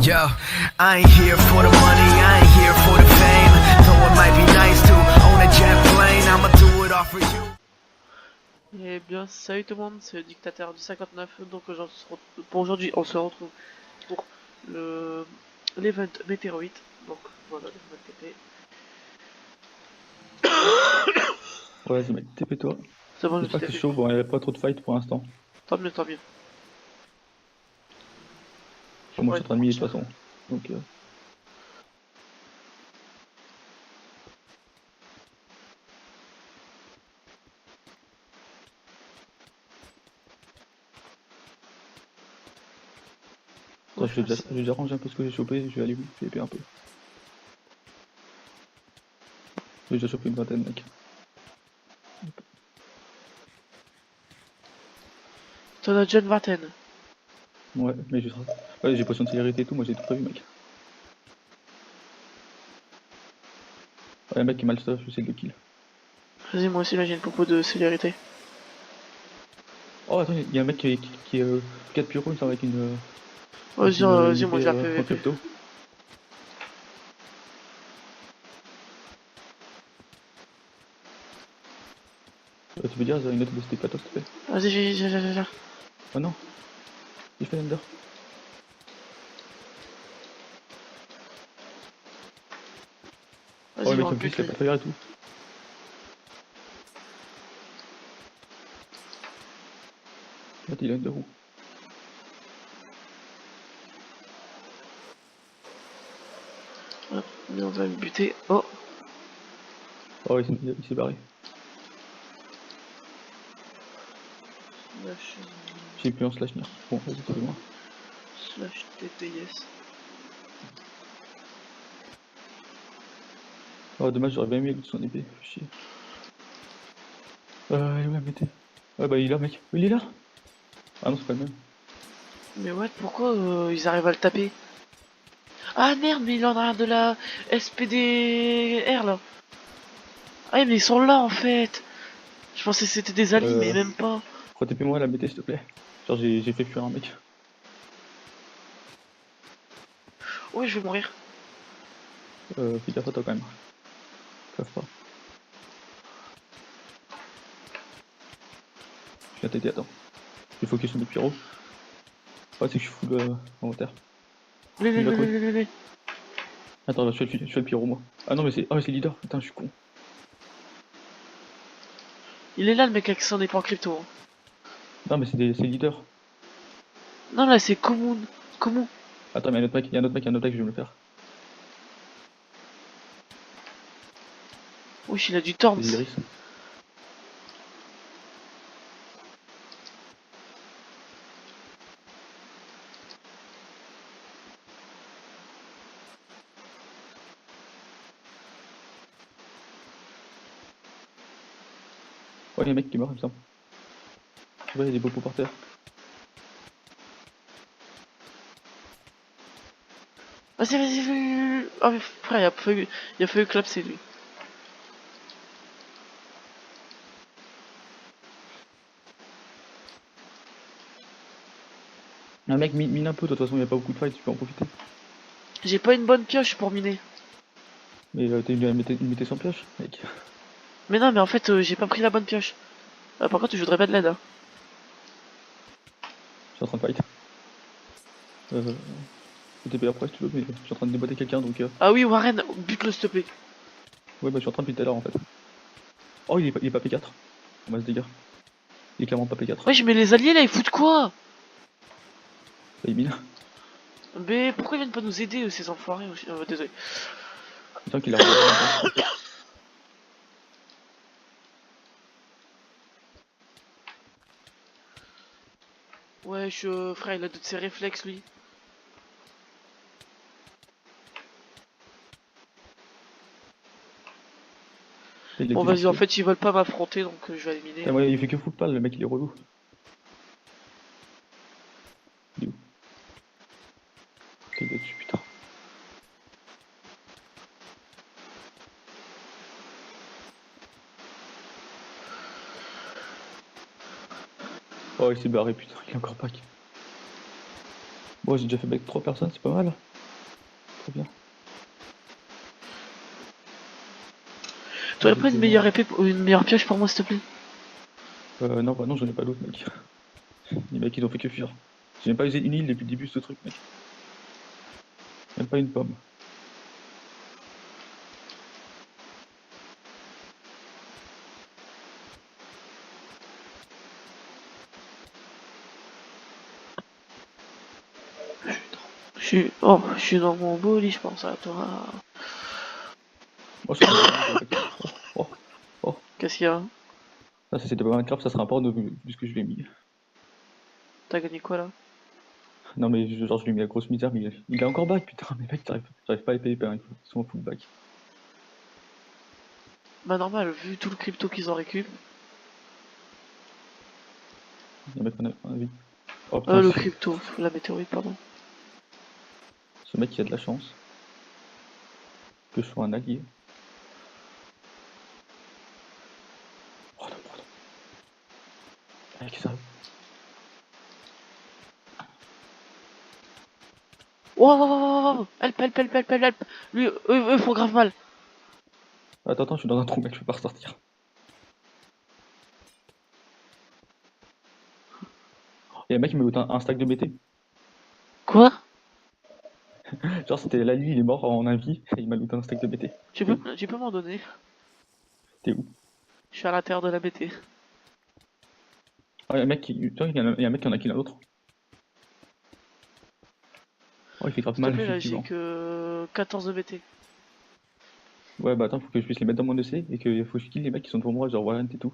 Yo, I ain't here for the money, I ain't here for the fame. Though it might be nice to own a jet plane, I'ma do it all for you. Eh bien, salut tout le monde, c'est le dictateur du 59. Donc pour aujourd'hui, on se retrouve pour l'event météorite. Donc voilà, l'event TP. Ouais, vas-y mec, TP-toi. C'est bon, je J'espère me que suis c'est chaud, bon, il n'y a pas trop de fight pour l'instant. Tant mieux, tant mieux. Bon, moi je suis en train de miller de toute façon. Donc, attends, je vais déjà ranger un peu ce que j'ai chopé, je vais aller PvP un peu. J'ai déjà chopé une vingtaine mec. T'en as déjà une vingtaine. Ouais, mais ouais, j'ai potion de célérité et tout, moi j'ai tout prévu mec. Ouais, mec qui est mal stuff, je sais le kill. Vas-y, moi aussi là j'ai une popo de célérité. Oh attends, il y a un mec qui est 4 pyro, il me semble, avec une... Vas-y, moi j'ai un en PVP. crypto. Tu peux dire une autre de c'était plateaux s'il te plaît. Vas-y, j'ai. Oh non, il fait l'ender. Oh Vas-y, le mec on en plus bute il a lui. pas de fire et tout. Là il a under où? Hop, mais on va le buter. Oh, Oh il s'est barré. J'ai plus en slash nir. Bon vas-y c'est moi. slash TPS. Oh dommage, j'aurais bien aimé écouter son épée, fais chier. Il me l'a mettez. Ouais bah il est là mec. Il est là. Ah non c'est pas le même. Mais what, pourquoi ils arrivent à le taper? Ah merde, mais il en a un de la SPDR là. Ah mais ils sont là en fait. Je pensais que c'était des alliés, mais même pas. Retépez-moi la BT s'il te plaît. Genre j'ai fait fuir un mec. Ouais, je vais mourir. Fais gaffe à toi quand même. Clave pas. Je viens t'aider, attends. Je vais focus sur le pyro. Ouais c'est que je suis full en terre. Lé. Attends, je fais le pyro moi. Ah non mais c'est. Ah mais c'est leader, putain je suis con. Il est là le mec avec son épée en crypto. Hein. Non mais c'est leader. Non là c'est commun. Commun. Attends mais il y a un autre mec, je vais me le faire. Wesh, il a du Torms. C'est Iris. Ouais il y a un mec qui est mort il me semble. Ouais il y a des popos par terre. Vas-y. Oh mais frère, il a fallu clapser lui. Un mec mine un peu, de toute façon il y a pas beaucoup de fight, tu peux en profiter. J'ai pas une bonne pioche pour miner. Mais t'as une mettez sans pioche, mec. Mais non, mais en fait, j'ai pas pris la bonne pioche. Ah, par contre, je voudrais pas de l'aide. Hein. Je suis en train de fight. TP après si tu veux, mais je suis en train de déboîter quelqu'un donc. Ah oui, Warren, bute-le s'il te plaît. Ouais bah je suis en train depuis tout à l'heure en fait. Oh il est pas P4. On va se dégâts. Il est clairement pas P4. Wesh, mais les alliés là, ils foutent quoi? Il mine. Mais pourquoi ils viennent pas nous aider, ces enfoirés? Désolé. Putain qu'il a rejoint. Wesh, frère, il a de ses réflexes lui. Bon, vas-y, en fait, ils veulent pas m'affronter donc je vais éliminer. Ouais, il fait que full pal, le mec il est relou. Il est où? Ok, il est dessus, putain. Oh, il s'est barré, putain, il est encore pack. Bon, j'ai déjà fait avec 3 personnes, c'est pas mal. Très bien. Tu aurais pas une meilleure épée ou une meilleure pioche pour moi, s'il te plaît? Non, bah non, j'en ai pas d'autres, mec. Les mecs, ils ont fait que fuir. J'ai même pas usé une île depuis le début de ce truc, mec. Même pas une pomme. Je suis dans mon beau lit, je pense à toi. Moi, je suis oh, oh. Qu'est-ce qu'il y a? Ça, c'était pas Minecraft, ça sera un porno vu ce que je lui ai mis. T'as gagné quoi là? Non, mais genre, je lui ai mis la grosse misère, mais il est encore back, putain, mais mec, j'arrive pas à payer épée, ils sont en full back. Bah normal, vu tout le crypto qu'ils ont récup. Il y a un mec on a vu. Oh putain, Le crypto, la météorite, pardon. ce mec, il a de la chance. Que je sois un allié. Oh non, pardon. Mec, ça. Wow, help. Lui, eux font grave mal. Attends, je suis dans un trou, mec, je peux pas ressortir. Il y a un mec qui m'a loot un stack de BT. Quoi? Genre, c'était là, lui, il est mort en un vie, et il m'a looté un stack de BT. Tu peux m'en donner? T'es où? Je suis à l'intérieur de la BT. Ah, il y a un mec qui. Tiens, il y a un mec qui en a kill un autre. Oh, il fait grave S'il te mal, plaît, là, j'ai effectivement. que 14 de BT. Ouais, bah attends, faut que je puisse les mettre dans mon EC et qu'il faut que je kill les mecs qui sont devant moi, genre Warren et tout.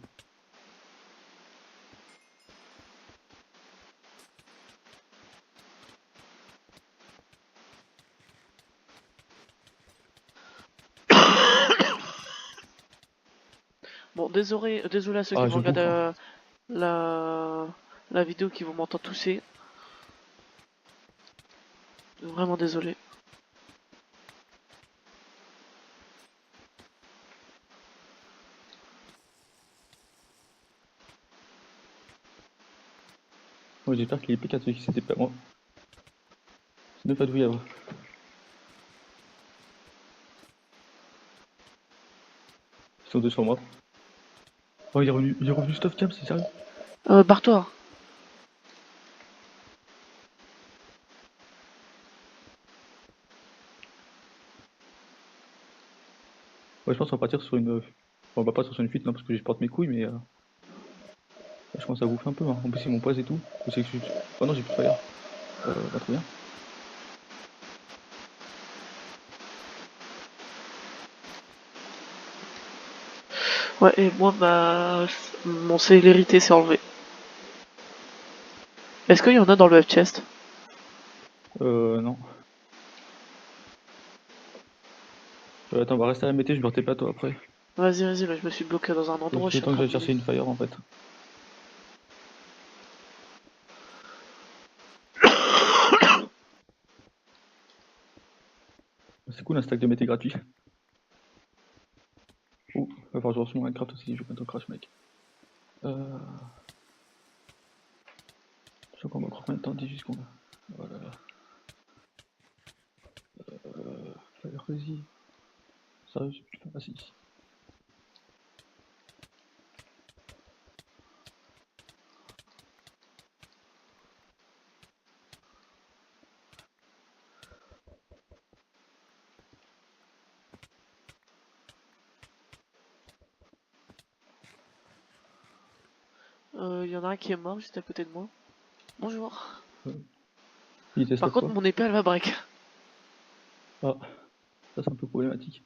Bon, désolé à ceux qui Ah, vont je regarder bouffe, hein. la vidéo qui vont m'entendre tousser. Vraiment désolé. Moi, j'espère que les P4 ceux qui c'était pas moi. C'est ne pas de Wiyavre. Ils sont deux sur moi. Oh, il est revenu stuff cam, c'est sérieux? Barre-toi. Ouais, je pense qu'on va partir sur une. On va pas partir sur une fuite, non, parce que je porte mes couilles, mais. Je commence à bouffer un peu, hein. En plus, ils m'ont poise et tout. Je sais que je... Oh non, j'ai plus de fire. Bah, trop bien. Ouais, et moi, mon célérité s'est enlevé. Est-ce qu'il y en a dans le web chest? Non. Attends, on va rester à la mété, je me retais pas toi après. Vas-y, là, je me suis bloqué dans un endroit, je Le suis en temps que train j'aille de... chercher une fire en fait. C'est cool un stack de mété gratuit. Oh, va falloir que je reçois mon Minecraft aussi, je vais bientôt crash mec. Je sais qu'on va encore combien de temps, dis juste qu'on va. Voilà. Fire, vas-y. Sérieux, je peux pas passer ici. Il y en a un qui est mort juste à côté de moi. Bonjour. Il était Par stuff contre, quoi. mon épée, elle va break. Ah, ça c'est un peu problématique.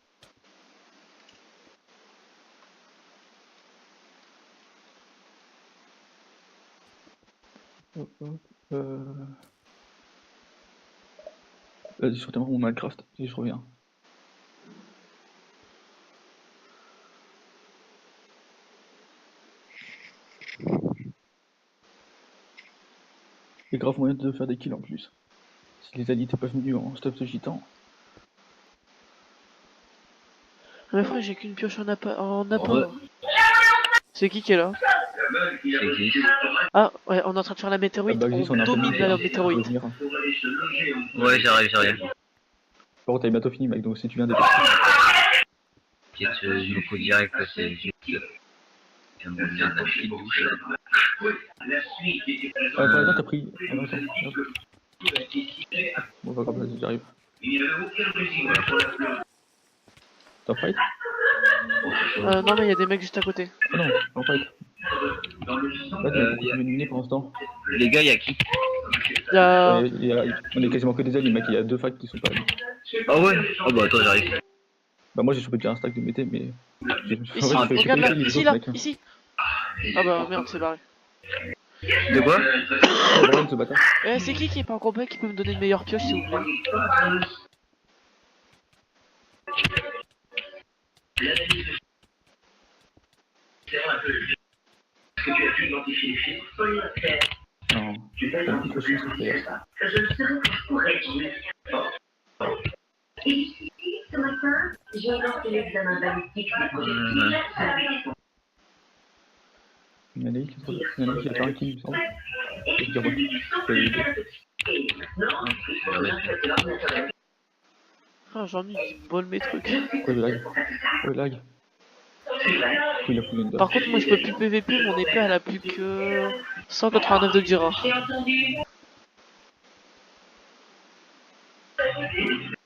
Hop, hop. Vas-y, sortez-moi mon Minecraft et je reviens. Il y a grave moyen de faire des kills en plus. Si les alliés étaient pas venus en stuff de gitan. Mais frère, j'ai qu'une pioche en Ouais. apport. C'est qui est là? C'est qui? Ah, ouais, on est en train de faire la Ah météorite. bah, On Xis, on a un peu domine mis, la faut météorite. venir. Ouais, j'arrive. Par contre, t'as bientôt fini, mec, donc si tu viens des. Peut-être je coup direct, c'est juste. Je viens de me faire de la petite douche. Ah, par exemple, t'as pris. Ah non, attends. Hop. Bon, pas grave, vas-y, j'arrive. T'es en fight? Non, mais il y a des mecs juste à côté. Ah non, t'es en fight. Là, t'es pourquoi tu m'éliminer pendant ce temps? Les gars, y'a qui? Il y a. On est quasiment que des alliés, mec, il y a 2 fights qui sont pas alliés. Ah ouais? Oh bah attends, j'arrive. Bah, moi j'ai chopé déjà un stack de mété, mais. Ici, En fait, j'ai regarde pas là, les ici, autres, là, mec. ici. Ah bah merde, c'est barré. De quoi? Oh, Brian, ce bâtard. C'est qui est pas en complet qui peut me donner une meilleure pioche s'il vous plaît? Non, t'as beaucoup trop chance, c'est frère. Ce matin, j'ai lancé l'examen balistique. Il y en a qui a pas un kill, il me semble. Je vais dire, moi, je vais aider. Ah, j'ennuie, il me vole mes trucs. Pourquoi il lag? Pourquoi il lag? Pourquoi il a foutu une Par contre, moi je peux plus PVP, mon épée elle a plus que 189 de Jira.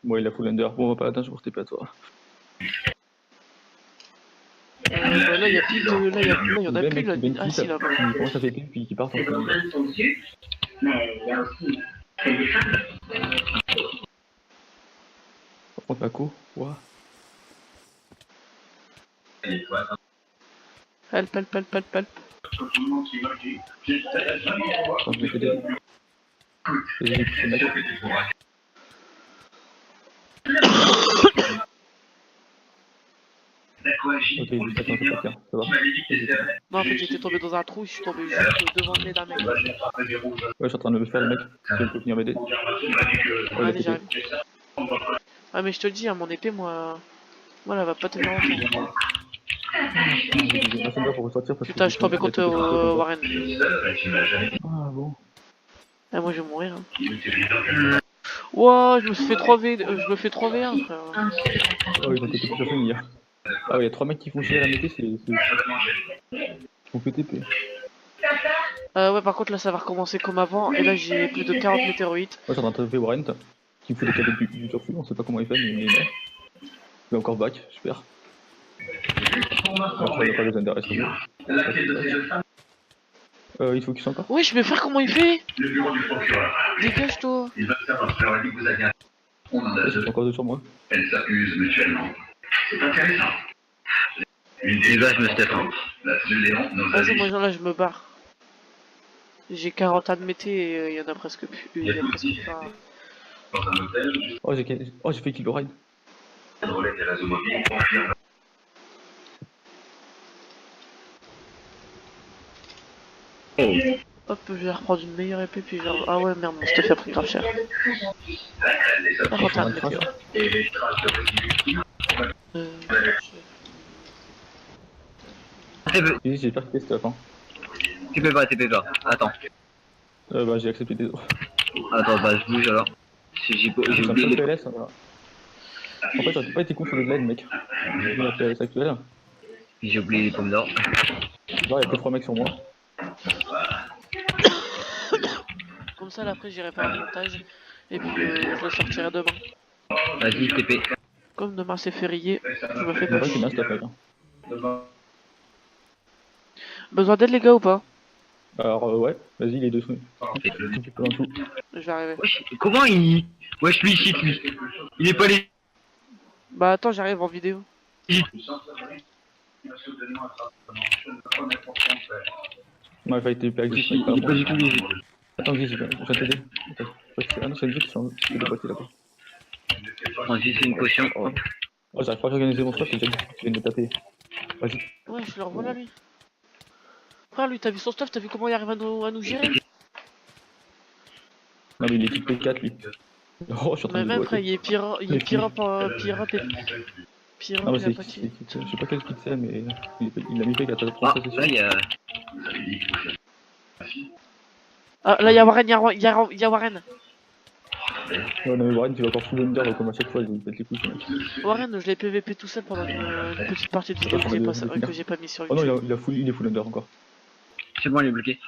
Bon, il a full under. Bon, on va pas atteindre pour TP à toi. Bah, là, il y a plus de. Là, il y en a plus là. Ah, si, là. Qui commence à TP puis qui part en full under. Par contre, Paco, ouah. Help, help, help, help, help. Quand je vais t'aider. Vas-y, j'ai poussé le mec. Ok, attends, je vais partir, ça va. Non, en fait, j'étais tombé dans un trou, je suis tombé juste devant le nez d'un mec. Ouais, je suis en train de le faire, le mec. Tu peux venir m'aider. Allez, j'arrive. Ah, mais je te le dis, hein, mon épée, moi, elle va pas tenir longtemps. J'ai un soldat pour ressortir parce que. Putain, je suis tombé contre Warren. Ah bon. Ah, moi, je vais mourir. Hein. Ouah, je me fais 3v1, frère. Oh, ils ont TP toute la famille hier. Ah ouais, il y a 3 mecs qui font chier à la mété, c'est. Ils font que TP. Ouais, par contre, là, ça va recommencer comme avant. Et là, j'ai plus de 40 météorites. Moi, je suis en train de taper Warren, qui me fout des cadets du turfu, on sait pas comment il fait, mais il est mort. Il est encore back, super. Après, il a pas besoin d'arrêter. Il faut qu'il soit encore. Wesh, mais frère, comment il fait? Dégage-toi. Il y a encore 2 sur moi. Elles s'accusent mutuellement. C'est intéressant. Les gars, je me step. Vas-y, moi, là, je me barre. J'ai 40 admettés et il y en a presque plus. Il y a presque pas. Oh, j'ai fait kill le ride. Hop, je vais reprendre une meilleure épée puis genre. Ah ouais, merde, mon stuff a pris grave cher. 40 admettés. J'ai peur qu'il teste, hein. TP pas. Attends. Bah, j'ai accepté des autres. Attends, bah je bouge alors. J'ai J'ai oublié un les... PLS, hein, voilà. En fait, j'aurais pas été con sur le blade, mec. J'ai la PLS actuelle. J'ai oublié les pommes d'or. Genre, il y a que 3 mecs sur moi. Comme ça, là, après, j'irai faire un montage. Et puis, je le sortirai demain. Vas-y, TP. Comme demain c'est férié, je me fais En pas vrai, c'est bien chier. cette affaire. Hein. Besoin d'aide, les gars, ou pas? Alors, ouais, vas-y, les deux sont. Un petit peu en dessous. Je vais arriver. Wesh, comment il... Wesh, lui, shit, lui. Il est pas les... Bah, attends, j'arrive en vidéo. Ouais, il fallait TP avec Il est pas du tout léger. Attends, Guy, je vais t'aider. Ah non, c'est une vie qui sont déboîtés là-bas. Vas-y, c'est une potion. Oh, j'arrive pas à organiser mon stuff, tu viens de me taper. Vas-y. Ouais, je le revois lui. Frère, lui, t'as vu son stuff, t'as vu comment il arrive à nous gérer? Non, mais il est type P4 lui. Oh, je suis en train Mais de même, le frère, il est pirate et pirate et... Pirate, non, mais il a c'est pas je tiré. sais pas quel kit c'est, mais il a mis P4 à 3, Ah, ça c'est sûr. là, il y a... Ah, là, il y a Warren, il y a Warren. Ouais, non, mais Warren, tu vas encore full under comme à chaque fois, il pète les couilles. Ce mec. Warren, je l'ai PVP tout seul pendant une petite partie de vidéo que j'ai pas mis sur Oh non, YouTube. il est full under encore. C'est bon, il est bloqué.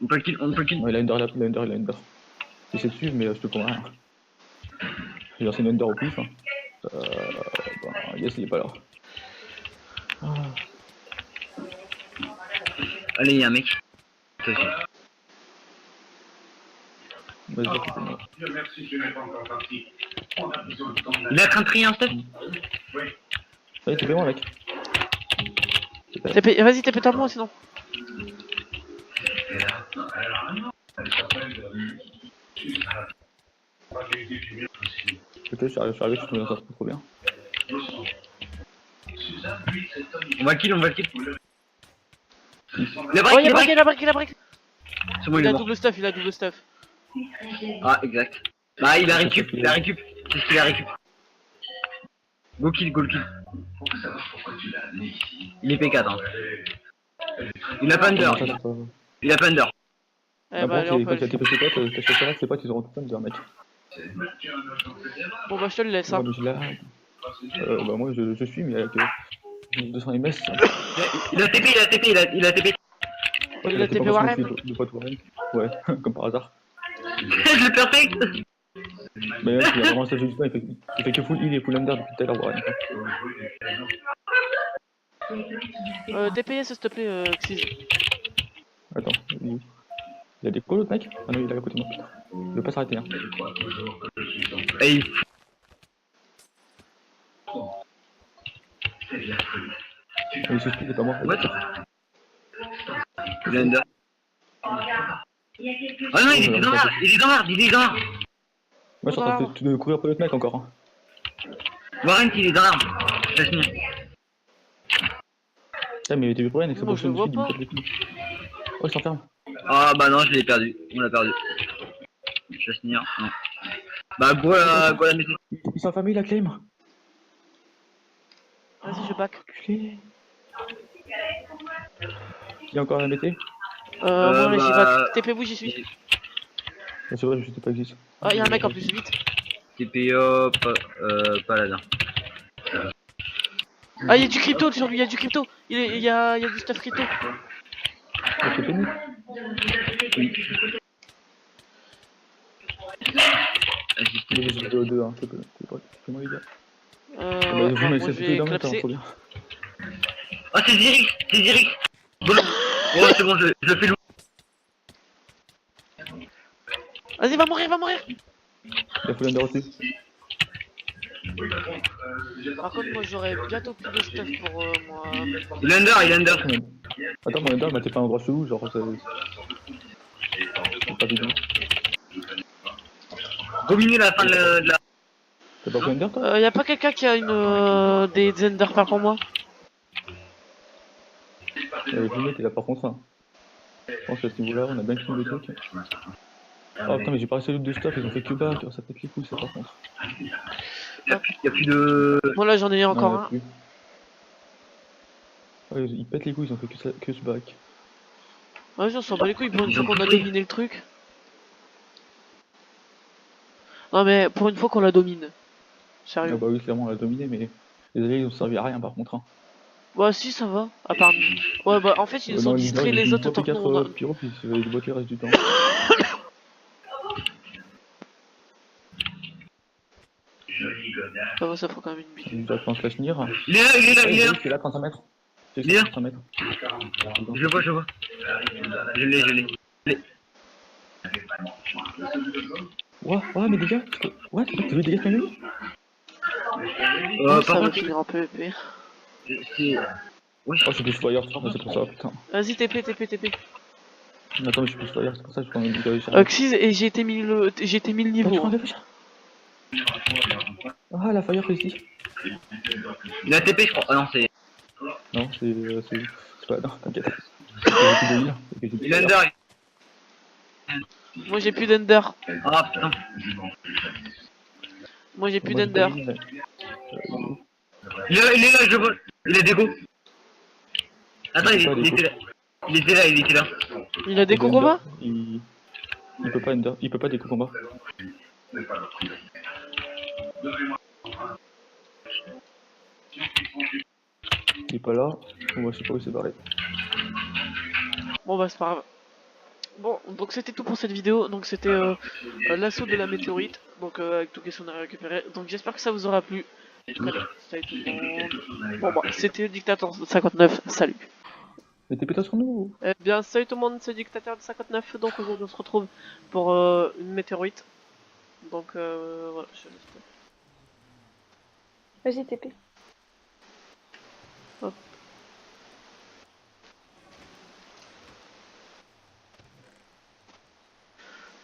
On peut le kill, on peut le kill. Ouais, il a under, il a under. J'essaie de suivre, mais je te prends rien. J'ai lancé une under au pif. Hein. Yes, il est pas là. Ah. Allez, y'a un mec. Toi aussi. Vas-y, c'est moi. Il est en train de trier un step. Allez, t'es vraiment, mec. Vas-y, TP à moi sinon. Ok, je suis arrivé, je suis tombé dans un trou trop bien. On va le kill, on va le kill. Il a Oh, break, il il a a break, break. il a break. C'est bon, il Il est a mort. double stuff, il a double stuff. Ah, exact. Bah, il a récup, il a récup. C'est ce qu'il a récup. Go kill, go le kill. Il est P4, hein. Il a pas under. Ça, c'est pas... Il a pas under. Eh bah, allez, on peut quand le il y a tes petits potes, t'as cherché là, c'est pas qu'ils auront tout le temps de mec. Bon bah, je te le laisse, hein. Moi, je lag. Bah, moi, je suis, mais avec 200 ms. Il a TP, il a TP, il a TP. Il a TP Warren. De pote Warren. Ouais, comme par hasard. Je le perfect. Mais mec, il a vraiment ça juste pas, il fait que full heal et full under depuis tout à l'heure, Warren. DPS s'il te plaît, Xyz. Attends, il a des calls, l'autre mec? Ah non, il est à côté de moi, putain. Il veut pas s'arrêter, hein. Et Il se split, c'est pas moi. what? Il est under. Ah non, il était dans l'arbre, il est dans l'arbre, il est dans l'arbre. Moi, je suis en train de courir après l'autre mec encore, hein. Warren, il est dans l'arbre. Je laisse venir. Ah, mais t'es vu pour rien, avec sa Moi, je potion le de vois speed, il me pète les couilles. Oh, il s'enferme. Ah bah non, je l'ai perdu. On l'a perdu. Je laisse venir. Non. Bah, go la météo. Il s'est enfermé, il a claim. Vas-y, je back. Enculé. Il y a encore un MT? Moi, j'y bah... back. TP vous, j'y suis. C'est vrai, je sais pas existe. Ah, y'a un mec en plus, vite. TP hop, paladin. Ah, y'a du crypto sur lui, y'a du crypto. Y a du stuff crypto. Ah, c'est fini? Oui. Il est juste 2-2, hein, c'est moi les gars. Moi, je vais collapser. trop bien. Oh, c'est Zyrix, c'est Zyrix. Bon, oh, c'est bon, je le fais loup. Vas-y, va mourir, va mourir. Il a full under aussi. Par contre, moi, j'aurais bientôt plus de stuff pour moi. Il est under, il est under. Attends, mon under, il m'a fait un endroit chelou, genre, c'est pas vidéo. Dominer la fin de la... T'as pas full under, toi? Y'a pas quelqu'un qui a une des underpars pour moi? Juliette, il a par contre, hein. Je pense qu'à ce niveau-là, on a bien clean le truc. Oh putain, mais j'ai pas réussi à loot de stuff, ils ont fait que back, ça pète les couilles, ça par contre. Y'a plus de... Moi, là, j'en ai encore un. Ouais, ils pètent les couilles, ils ont fait que ce back. Vas-y, on s'en bat les couilles pour une fois qu'on a dominé le truc. Non, mais pour une fois qu'on la domine. Ah Sérieux. bah oui, clairement, on l'a dominé, mais les alliés, ils ont servi à rien par contre. Hein. Bah, si, ça va. À part. Ouais, bah, en fait, ils ont distrait les autres autant que nous. On a... Pyro, puis il va débloquer le reste du temps. Ça va, ça fera quand même une bite. Il va prendre slash nir. Il est là, il est là, il est là. Il est là, 35 mètres. C'est Il est là. 35 mètres. Je le vois, je le vois. Je l'ai. Ouais, mais les gars, what? T'as vu des gars quand même? Ça Par va contre, finir en PvP. c'est... Oh, je suis plus fire, c'est pour ça, putain. Vas-y, TP. Attends, mais je suis plus fire, c'est pour ça que je prends une bouteille. Xyz, et j'ai été mis le niveau. Hein. Ah, la fire ici. Il a TP, je crois. Ah non, c'est... Non, c'est pas. Non, t'inquiète. Il est under. Moi, j'ai plus d'under. Ah putain. Moi, j'ai plus d'under. Il est là, je le vois. Il a dégo. Attends, il était là. Il était là. Il a des combat? Il peut pas under, il peut pas déco combat. Il est pas là. Bon, bah, je sais pas où il s'est barré. Bon bah c'est pas grave. Bon, donc c'était tout pour cette vidéo. Donc c'était l'assaut de la météorite. Donc avec tout ce qu'on a récupéré. Donc j'espère que ça vous aura plu. Allez, salut tout le monde. Bon bah c'était le Dictateur 59. Salut. Mais t'es pété sur nous. Eh bien salut tout le monde, c'est le Dictateur 59. Donc aujourd'hui on se retrouve pour une météorite. Donc voilà, je laisse. Vas-y, TP. Hop.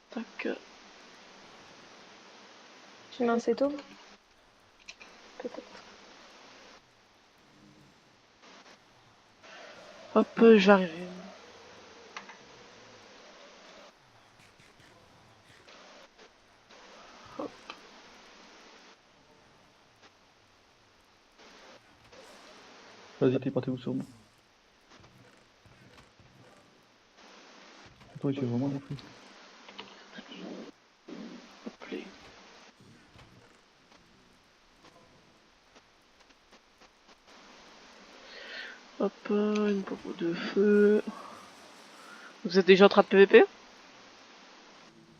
Tac. Tu mets un seto? Peut-être. Hop, je vais arriver. Vas-y, t'es parti où sur moi? Toi, tu es vraiment des fous. Hop les. Hop, une popo de feu. Vous êtes déjà en train de PVP?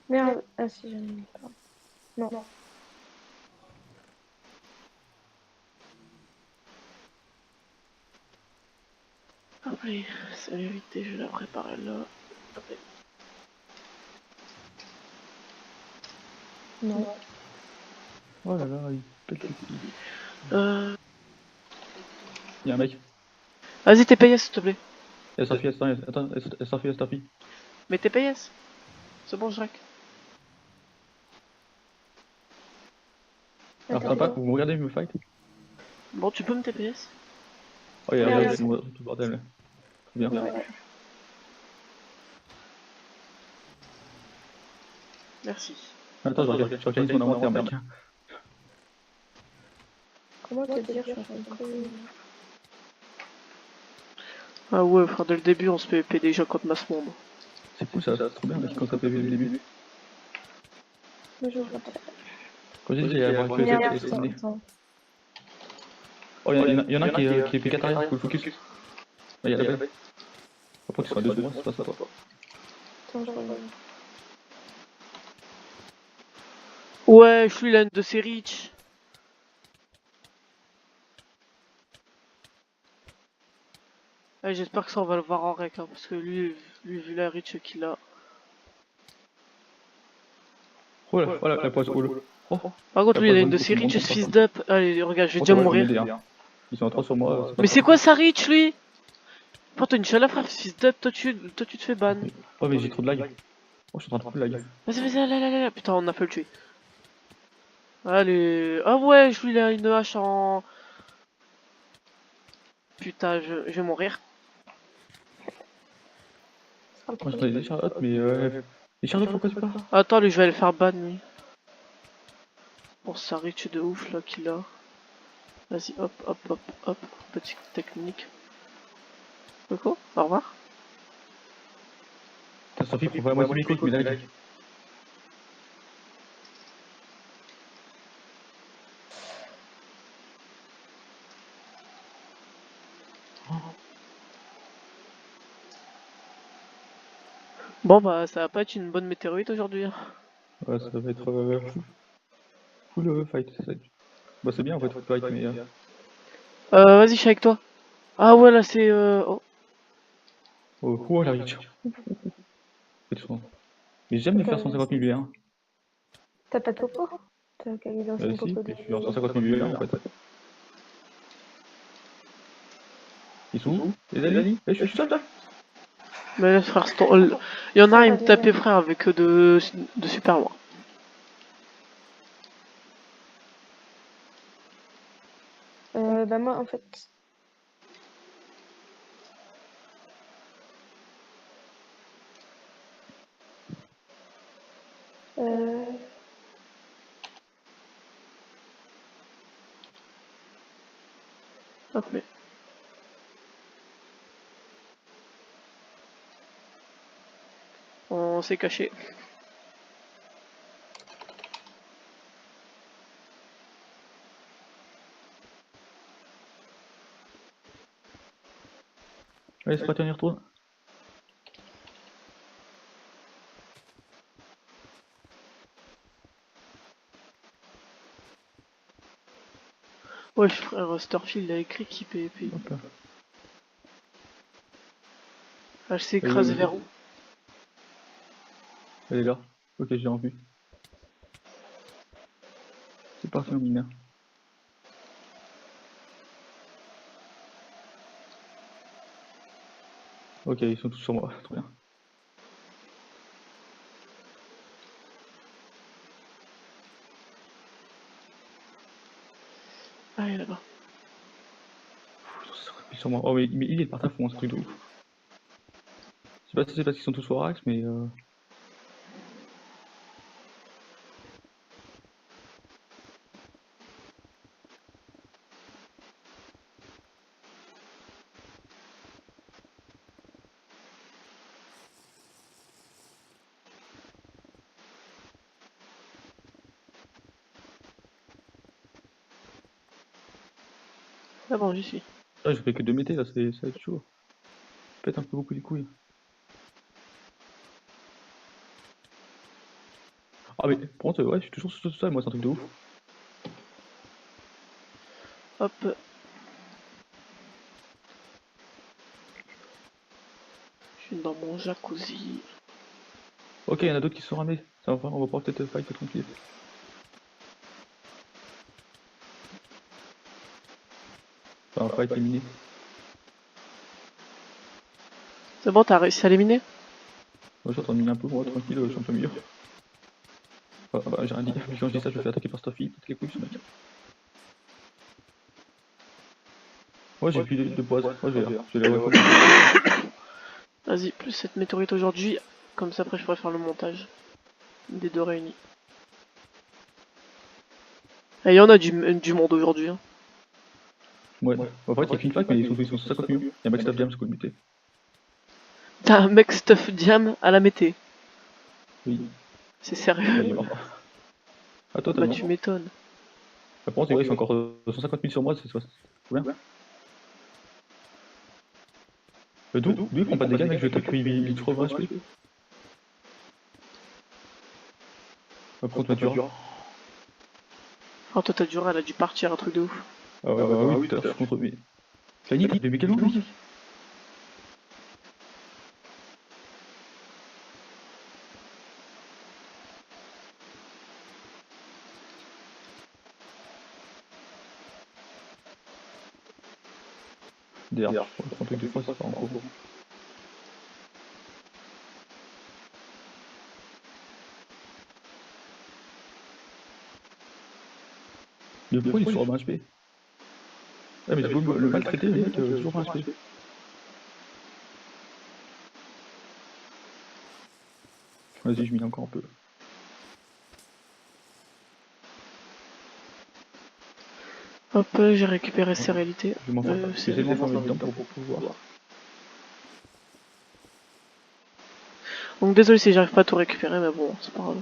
Merde. Ah si, j'en ai pas. Non. Hop les, c'est vérité, je vais la préparer là. Hop les. Non. Oh là là, il pète les couilles. Il y a un mec. Vas-y, TPS s'il te plaît. Elle s'enfuit, attends, elle s'enfuit. Mais TPS. C'est bon, je rack. Alors, ça va pas, vous me regardez me fight? Bon, tu peux me TPS? Oh, il y a Merde. tout le bordel là. Très bien. Ouais. Merci. Attends, je regarde son inventaire, mec. Comment te dire, je suis en train de courir. Ah ouais, frère, dès le début, on se PVP déjà contre Massmonde. C'est cool ça, c'est trop bien, mec, quand ça PV dès le début. Mais je vois pas. Quand j'ai dit qu'il y avait un que Merde, c'est destiné. attends. Oh, il y en a un qui est P4 arrière, full focus. Ah, il y a la bête. Après, qu'ils sont à 2 de moi, c'est pas ça, toi. Attends, je regarde. Ouais, je suis l'un de ces riches. Ouais, j'espère que ça, on va le voir en rec, hein, parce que lui, vu la riche qu'il a. Oh là, voilà, la poisse hall. Oh, Par contre, La lui, il a poisse une de bonne ses pour tout le riches, monde, ce pour fils ça. d'up. Allez, regarde, je vais Oh, déjà ça va, mourir. m'aider, hein. Ils sont à 3 sur moi, c'est pas Mais ça. c'est quoi sa riche, lui? Pourtant, Inch'Allah, frère, fils d'up, toi, tu te fais ban. Oh, mais j'ai trop de lag. Oh, je suis en train de trop de lag. Vas-y, allez. Putain, on a fait le tuer. Allez. Ah ouais, je lui, il a une hache en. Putain, je vais mourir. Moi, j'en ai des charlottes, mais les charlottes, pourquoi tu pars? Attends, lui, je vais aller faire ban, lui. Pour sa riche de ouf, là, qu'il a. Vas-y, hop. Petite technique. Coco, au revoir. Ça Sophie pour vraiment mes couilles, mais lag. Bon, bah, ça va pas être une bonne météorite aujourd'hui. Hein. Ouais, ça va être full fight. Bah, c'est bien en fait, full fight, mais. Vas-y, je suis avec toi. Ah ouais, là, c'est... Oh. Oh, la reach. Mais j'aime les faire 150 000 V1. T'as pas de popo? T'as qu'à lui lancer une Si, popo mais de... je suis en 150 000 V1 en fait. Ils sont où? Les alliés? Eh, je suis seul là! Mais frère, il y en a un, il me tapait, frère, avec de super loin. Bah moi, en fait... Hop, mais... On s'est caché. Allez, c'est parti, on y retourne. Ouais, le frère Starfield a écrit qu'il PvP. Hop là. Elle s'est écrasée oui. vers où? Elle est là. Ok, j'ai en vue. C'est parti, on mine. Ok, ils sont tous sur moi, trop bien. Ah, il est là-bas. Ils sont sur moi. Oh, mais il est par à fond, ce truc de ouf. Je sais pas si c'est parce qu'ils sont tous au Rax, mais Ah bon, j'y suis. là, je fais que 2 métés, là, ça va être chaud. Pète un peu beaucoup les couilles. Ah, mais par contre, ouais, je suis toujours sur tout ça, moi, c'est un truc de ouf. Hop. Je suis dans mon jacuzzi. Ok, il y en a d'autres qui se sont ramés. Ça va, on va pouvoir peut-être fight tranquille. Enfin, fight éliminé. C'est bon, t'as réussi à l'éliminer? Moi, je suis en train de miner un peu, moi, tranquille, je suis un peu mieux. Bah, j'ai rien dit. Puis quand je dis ça, je me fais attaquer par Starfield, toutes les couilles, ce mec. Ouais, j'ai plus de boise. Ouais, je vais la voir. Vas-y, plus cette météorite aujourd'hui. Comme ça, après, je pourrais faire le montage des deux réunis. Et il y en a du monde aujourd'hui. Hein. Ouais, en fait, il y a qu'une fac, mais ils sont 50 millions. Il y a Max Staff Jam, c'est cool, mettez. T'as un mec stuff diam à la mété. Oui, C'est il sérieux? est mort. Ah, toi, Bah, t'as tu m'étonnes. par contre, les gars, ils sont encore 150 000 sur moi, c'est combien? D'où il prend pas de dégâts, mec, je tape 1080 HP. Par contre, Mature. Oh, toi, t'as duré, elle a dû partir, un truc de ouf. Ah ouais, bah oui, tout à l'heure, je suis contre lui. Canic, il met quel nom, mec? D'ailleurs, je prends un truc de fois, c'est pas en gros. Mais pourquoi il est sur 20 HP? Ah, mais j'ai beau le maltraiter, le mec, toujours 20 HP. Vas-y, je mine encore un peu. Hop, j'ai récupéré ses réalités. Je vais essayer de m'enfermer dedans pour pouvoir. Donc désolé si j'arrive pas à tout récupérer, mais bon, c'est pas grave.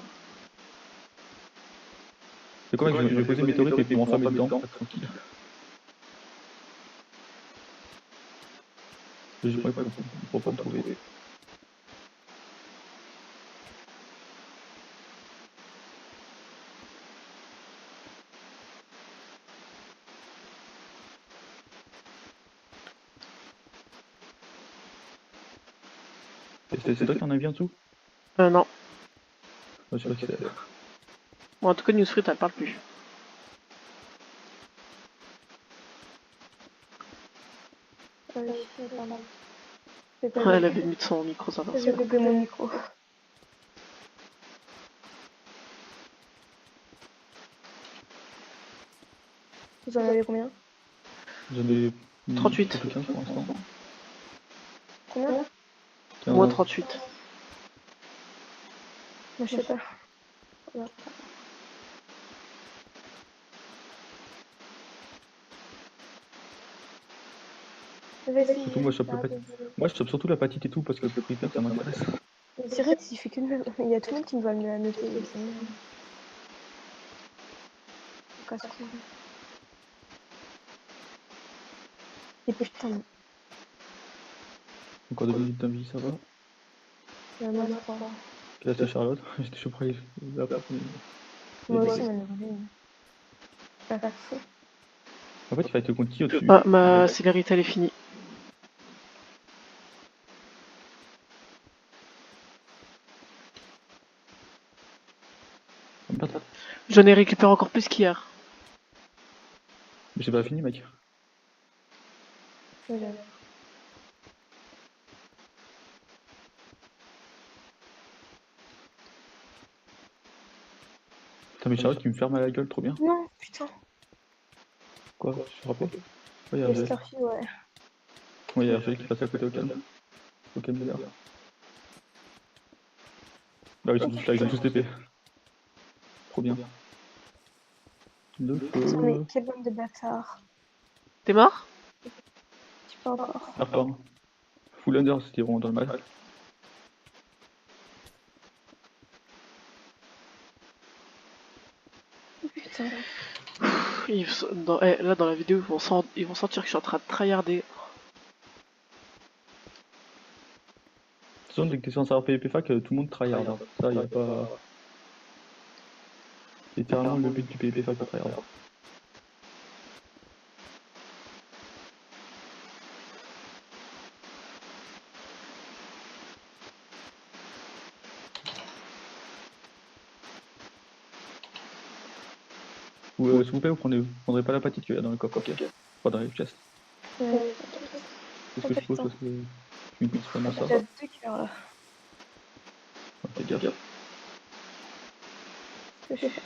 C'est quoi, mec, je vais poser mes météorites et puis m'enfermer dedans, pour être tranquille. Je crois pour pas me trouver. C'est toi qui en as vu en dessous? Non. Je sais pas qui c'est. Bon, en tout cas, Newsfrit, elle parle plus. Ouais, elle avait mis son micro, ça va. J'ai coupé mon micro. Vous en avez combien? J'en ai 38. 15 pour l'instant. Combien? Moi, 38. Moi, je sais pas. Voilà. Surtout, moi, je chope surtout la patite et tout parce que le creeper, ça m'intéresse. C'est vrai qu'il fait qu'une. Il y a tout le monde qui me va me la noter. C'est nul. Casse-couille. Et putain. Encore 2 minutes d'invie, ça va. Moi, je crois. Là, c'est Charlotte. J'étais chaud pour aller là. Moi aussi, malheureusement. Pas facile. En fait, il fallait te contre qui au-dessus? Ah, ma célérité elle est finie. Merde. J'en ai récupéré encore plus qu'hier. Mais j'ai pas fini, mec. Voilà. Putain, mais Charlotte qui me ferme à la gueule, trop bien. Non, putain. Quoi? Tu te rappelles? Ouais, il y a Les Hergé. Starfield, ouais. Ouais, il y a Hergé qui passe à côté au calme. Au calme de l'air. Bah oui, ils sont tous là, ils ont tous TP. Trop bien. Le Putain, feu. mais quelle bande de bâtards. T'es mort? Tu peux encore. Ah, pardon. Full under, c'était vraiment dans le mal. Putain. Là dans la vidéo ils vont sentir que je suis en train de tryharder. De toute façon, dès que t'es censé avoir PvP fac, tout le monde tryhard. Hein. Ça, y a pas. C'est littéralement le but du PvP fac, de tryhard. Ou s'il vous plaît, vous prendrez pas la patite qu'il y a dans le coffre, ok? Pas dans les chests. Ouais. C'est ce que je suppose parce que tu me piques vraiment ça. T'as 2 cœurs là. Fais gaffe. Que je fais.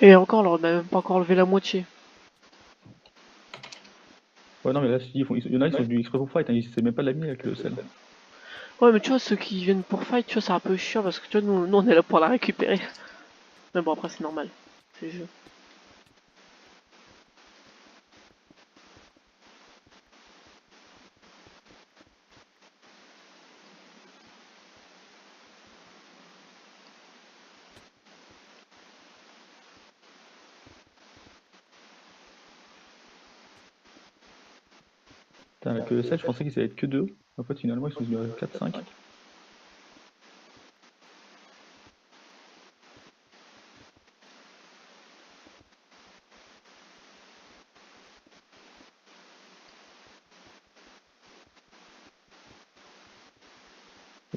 Et encore là on a même pas encore levé la moitié. Ouais, non, mais là, il y en a qui sont venus exprès pour fight, hein, c'est même pas de la mine avec le sel. Ouais mais tu vois ceux qui viennent pour fight tu vois c'est un peu chiant parce que tu vois nous on est là pour la récupérer. Mais bon après c'est normal. C'est le jeu. Putain, avec le sel, je pensais qu'ils allaient être que 2. En fait, finalement, ils sont venus à 4-5.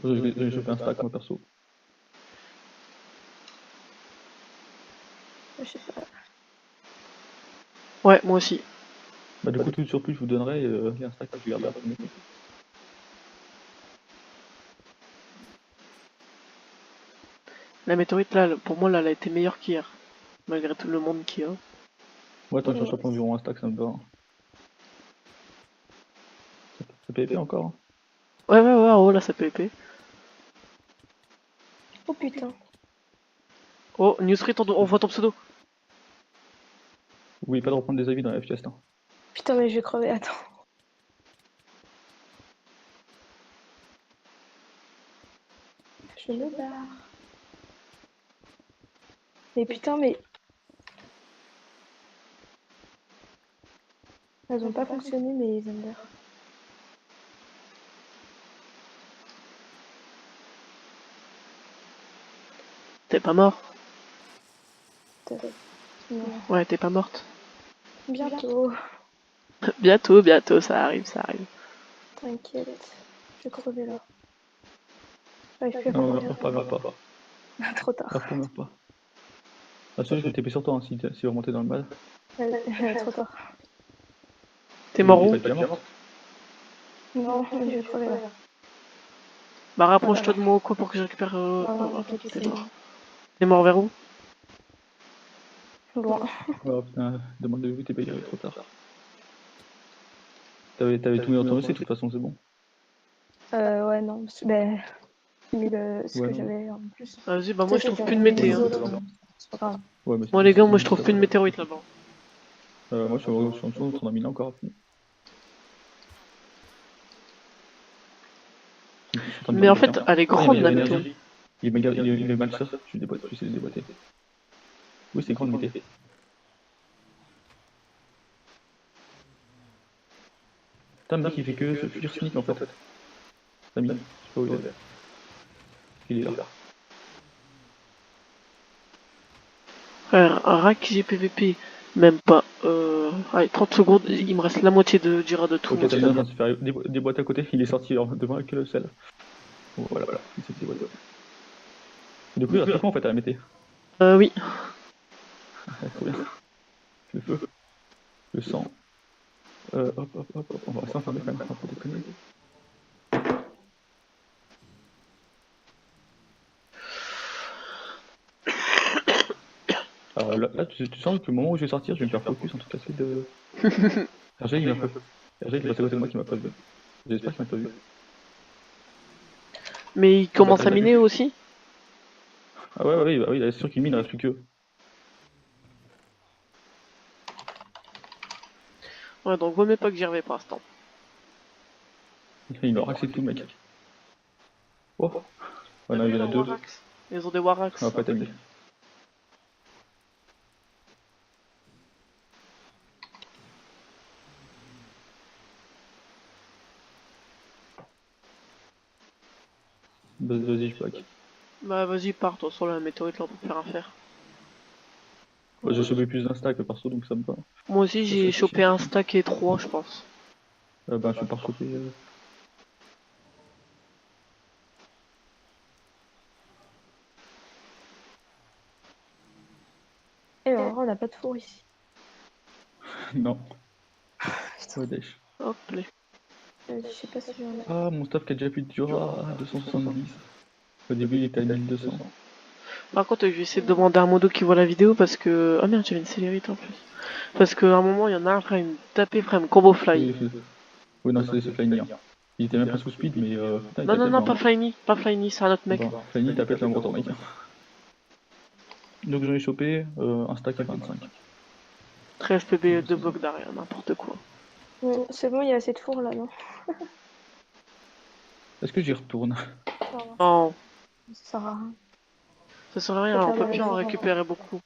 J'ai chopé un stack, moi, perso. Je sais pas. Ouais moi aussi. Bah, du coup, tout le surplus, je vous donnerai un stack que je garde là. La météorite là pour moi là elle a été meilleure qu'hier. Malgré tout le monde qu'il y a. Ouais, attends, j'en chope environ un stack, ça me va. Ça PvP encore, hein. Ouais oh là ça peut épais. Oh putain. Oh Newsfrit on voit ton pseudo. N'oubliez pas de reprendre des avis dans la F-chest, hein. Putain, mais je vais crever, attends. Je me barre. Mais putain, mais. Elles ont pas fonctionné, mes Thunder. T'es pas mort? Non. Ouais t'es pas morte. Bientôt. bientôt ça arrive. T'inquiète. Je vais crever là. J'arrive plus à Non, courir. meurs pas. Trop tard. Meurs pas. Ah, celui je vais TP sur toi, hein, si vous remontez dans le mal. Trop tard. T'es mort Il est où? pas déjà mort. Non, je vais crever là. Bah rapproche-toi de moi au coup pour que je récupère. Non, T'es mort. T'es mort vers où? Loin. Oh putain, demande de vous, t'es pas trop tard. T'avais tout mis dans ton EC, de toute façon, c'est bon. Ouais, non. Ben. J'ai mis ce Ouais, que non. j'avais en plus. Vas-y bah moi je trouve C'est plus de mété. Hein. C'est pas grave. Ouais, mais Moi les gars moi je trouve plus de météorite là-bas. moi, je suis en dessous, on a mis là encore à fond. Mais en fait elle est grande la météorite. Il est mal sûr, je sais le déboîter. Oui, c'est grande mété. Putain, le mec il fait que se fuir sneak en fait. Samy, je sais pas où il est. Il est là. Frère, un rack GPVP, même pas. Allez, 30 secondes, il me reste la moitié du rat de tout. Ok, Samy est en train de se faire des boîtes à côté, il est sorti devant avec le sel. Bon, voilà, il s'est fait des boîtes. Du coup, il reste quoi en fait à la mété? Oui. Ouais, trop bien. Le feu, le sang. Hop, on va rester enfermé quand même, pas pour déconner. Alors là, tu sens que le moment où je vais sortir, je vais me faire focus en tout cas, c'est de. Hergé, il m'a pas. Hergé, il est passé à côté de moi qui m'a pas vu. J'espère qu'il m'a pas vu. Mais il commence à miner aussi. Ah ouais, bah oui, c'est sûr qu'il mine, il reste plus que. Ouais, donc vaut mieux pas que j'y revienne pour l'instant. Il aura accès tout, mec. Oh! Ouais, non, il y en a deux. Ils ont des Warax. On va pas t'aimer. Vas-y, je plaque. Bah vas-y, pars, toi, sur la météorite là, on peut faire un fer. Ouais, j'ai chopé plus d'un stack perso, donc ça me va. Moi aussi, j'ai chopé un stack et 3, je pense. Ben, je vais pas choper. Et alors, on n'a pas de four ici. Non. Ouais, Dash. Hop là. Je sais pas si j'en ai. Ah, mon staff qui a déjà plus de Dura à 270. Au début, il était à 1200. Par contre, je vais essayer de demander à Modo qui voit la vidéo parce que. Ah merde, j'avais une célérite en plus. Parce qu'à un moment, il y en a un, frère, il me tapait, frère, il me combo fly. Oui, non, c'est Flyny. Hein. Il était même pas sous speed, mais putain, il Non, non, tapait non, loin. pas Flyny, pas Flyny, c'est un autre mec. Bon, Flyny, t'as pète là, mon mec. Donc j'en ai chopé un stack et 25. 13 PB, 2 blocs d'arrière, n'importe quoi. C'est bon, il y a assez de four là, non? Est-ce que j'y retourne? Non, Ça sert à rien. ça sert à rien, on peut plus en récupérer beaucoup.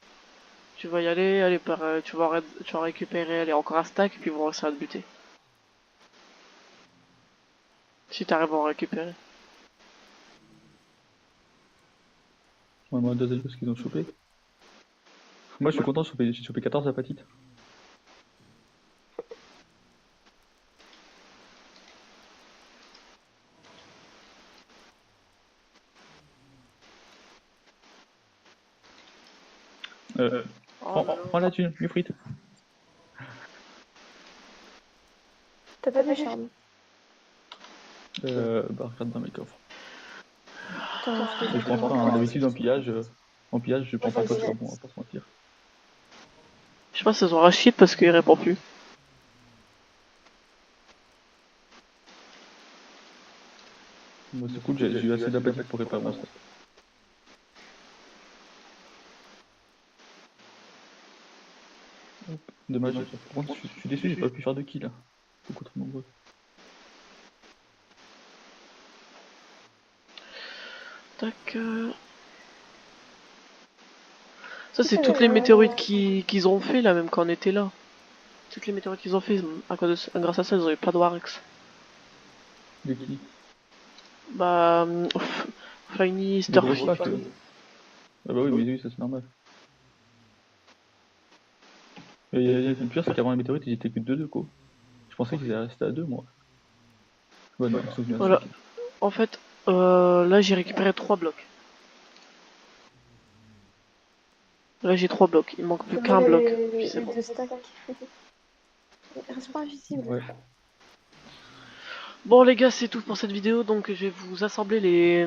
Tu vas y aller, tu vas récupérer, allez, encore un stack, et puis ils vont réussir à te buter. Si t'arrives à en récupérer. Ouais, moi, deux ce qu'ils ont chopé. Moi, je suis content, j'ai chopé 14 apatites. Prends la thune, du frites. T'as pas de charme. Bah, regarde dans mes coffres. Attends, Je prends pas, hein, d'habitude en pillage, je prends pas trop de charbon, on va pas se mentir. Je sais pas si ça sera shit parce qu'il répond plus. Bon, c'est cool, j'ai eu assez d'apatite pour réparer mon stack. Dommage, par contre, je suis déçu, j'ai pas pu faire de kill. Hein. Beaucoup trop nombreux. Tac. Ça, c'est toutes les météorites qu'ils ont fait là, même quand on était là. Toutes les météorites qu'ils ont fait, grâce à ça, ils ont eu pas de Warax. De qui? Bah. Flyny, Starfy. Ah bah oui, mais oui, ça c'est normal. Et le pire, c'est qu'avant les météorites, ils étaient que 2-2 quoi. Je pensais qu'ils allaient rester à 2 moi. Ouais, non, ils sont venus à Voilà. 5. En fait, là j'ai récupéré 3 blocs. Là j'ai 3 blocs, il manque plus qu'un bloc. Puis c'est bon. Reste pas invisible. Ouais. Bon les gars, c'est tout pour cette vidéo, donc je vais vous assembler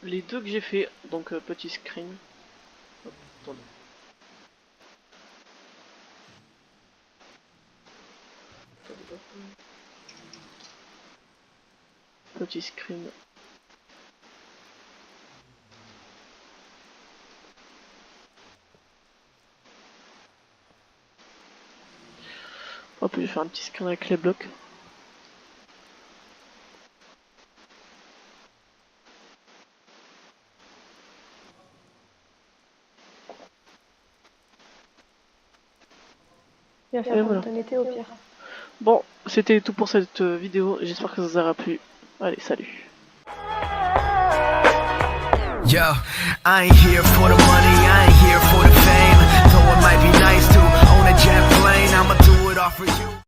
les deux que j'ai fait. Donc petit screen. Hop, attendez. Petit screen. Hop, je vais faire un petit screen avec les blocs. Viens faire voilà. ton été au pire. Bon, c'était tout pour cette vidéo. J'espère que ça vous aura plu. Allez, salut. Yo, I ain't here for the money, I ain't here for the fame. Though it might be nice to own a jet plane, I'ma do it all for you.